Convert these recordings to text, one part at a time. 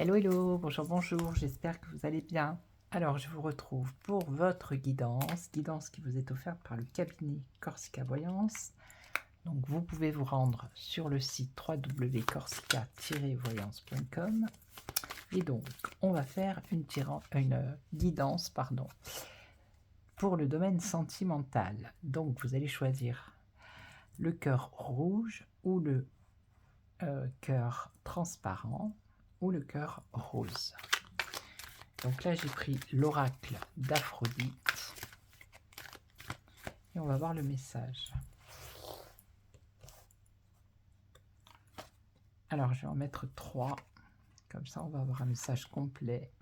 Hello, hello, bonjour, bonjour, j'espère que vous allez bien. Alors, je vous retrouve pour votre guidance qui vous est offerte par le cabinet Corsica Voyance. Donc, vous pouvez vous rendre sur le site www.corsica-voyance.com et donc, on va faire une guidance pour le domaine sentimental. Donc, vous allez choisir le cœur rouge ou le cœur transparent ou le cœur rose. Donc là, j'ai pris l'oracle d'Aphrodite et on va voir le message. Alors, je vais en mettre 3, comme ça on va avoir un message complet.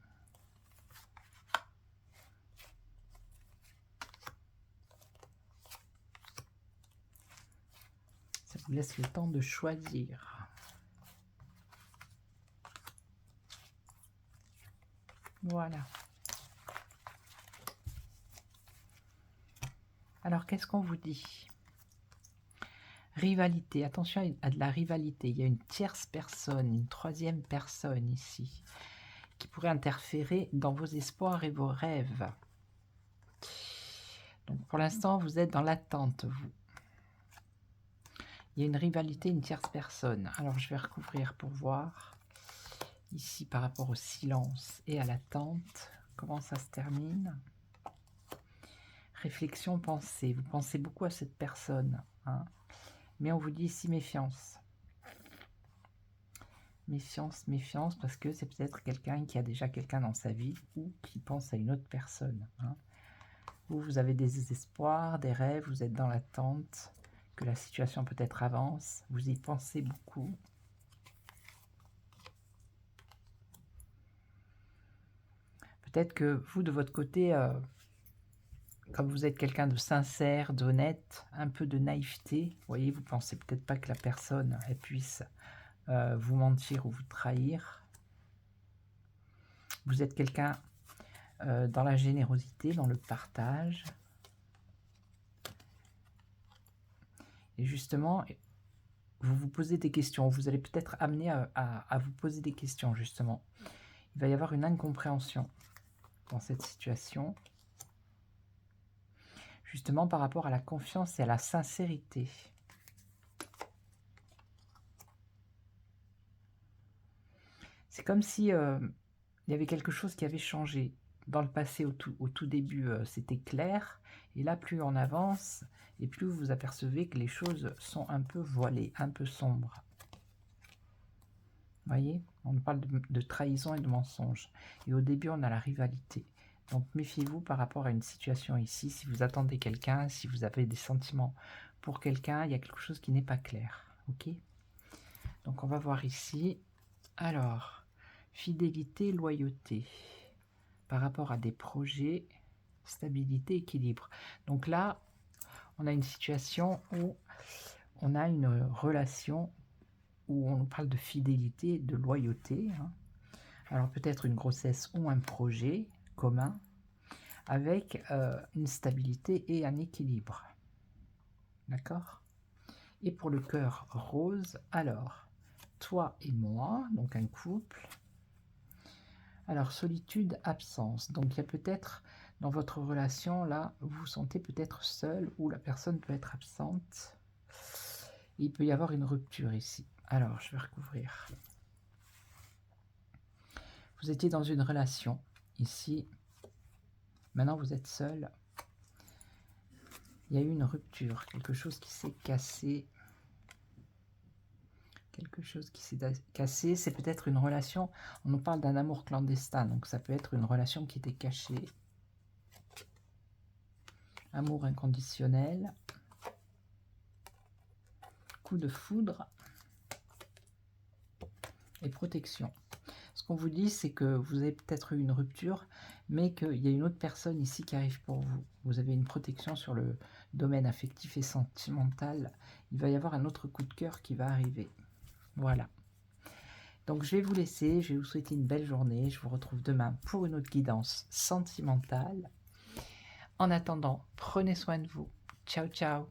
Ça vous laisse le temps de choisir. Voilà. Alors, qu'est-ce qu'on vous dit? Rivalité, attention à de la rivalité. Il y a une tierce personne, une troisième personne ici, qui pourrait interférer dans vos espoirs et vos rêves. Donc, pour l'instant, vous êtes dans l'attente, vous. Il y a une rivalité, une tierce personne. Alors, je vais recouvrir pour voir. Ici, par rapport au silence et à l'attente, comment ça se termine? Réflexion, pensée. Vous pensez beaucoup à cette personne, hein, mais on vous dit ici méfiance. Méfiance, méfiance, parce que c'est peut-être quelqu'un qui a déjà quelqu'un dans sa vie ou qui pense à une autre personne. Hein. Vous avez des espoirs, des rêves, vous êtes dans l'attente que la situation peut-être avance, vous y pensez beaucoup. Peut-être que vous, de votre côté, comme vous êtes quelqu'un de sincère, d'honnête, un peu de naïveté, vous voyez, vous pensez peut-être pas que la personne elle puisse vous mentir ou vous trahir. Vous êtes quelqu'un dans la générosité, dans le partage. Et justement, vous vous posez des questions. Vous allez peut-être amener à vous poser des questions, justement. Il va y avoir une incompréhension dans cette situation. Justement, par rapport à la confiance et à la sincérité. C'est comme si il y avait quelque chose qui avait changé. Dans le passé, au tout début, c'était clair. Et là, plus on avance, et plus vous apercevez que les choses sont un peu voilées, un peu sombres. Vous voyez, on parle de trahison et de mensonge. Et au début, on a la rivalité. Donc, méfiez-vous par rapport à une situation ici. Si vous attendez quelqu'un, si vous avez des sentiments pour quelqu'un, il y a quelque chose qui n'est pas clair. Ok? Donc, on va voir ici. Alors, fidélité, loyauté. Par rapport à des projets, stabilité, équilibre. Donc là, on a une situation où on a une relation où on parle de fidélité, de loyauté. Hein. Alors peut-être une grossesse ou un projet commun avec une stabilité et un équilibre. D'accord? Et pour le cœur rose, alors, toi et moi, donc un couple. Alors, solitude, absence. Donc il y a peut-être dans votre relation, là, vous vous sentez peut-être seul ou la personne peut être absente. Il peut y avoir une rupture ici. Alors, je vais recouvrir. Vous étiez dans une relation, ici. Maintenant, vous êtes seul. Il y a eu une rupture, quelque chose qui s'est cassé. Quelque chose qui s'est cassé, c'est peut-être une relation, on nous parle d'un amour clandestin, donc ça peut être une relation qui était cachée. Amour inconditionnel. Coup de foudre. Et protection. Ce qu'on vous dit, c'est que vous avez peut-être eu une rupture, mais qu'il y a une autre personne ici qui arrive pour vous. Vous avez une protection sur le domaine affectif et sentimental. Il va y avoir un autre coup de cœur qui va arriver. Voilà. Donc je vais vous laisser, je vais vous souhaiter une belle journée. Je vous retrouve demain pour une autre guidance sentimentale. En attendant, prenez soin de vous. Ciao, ciao.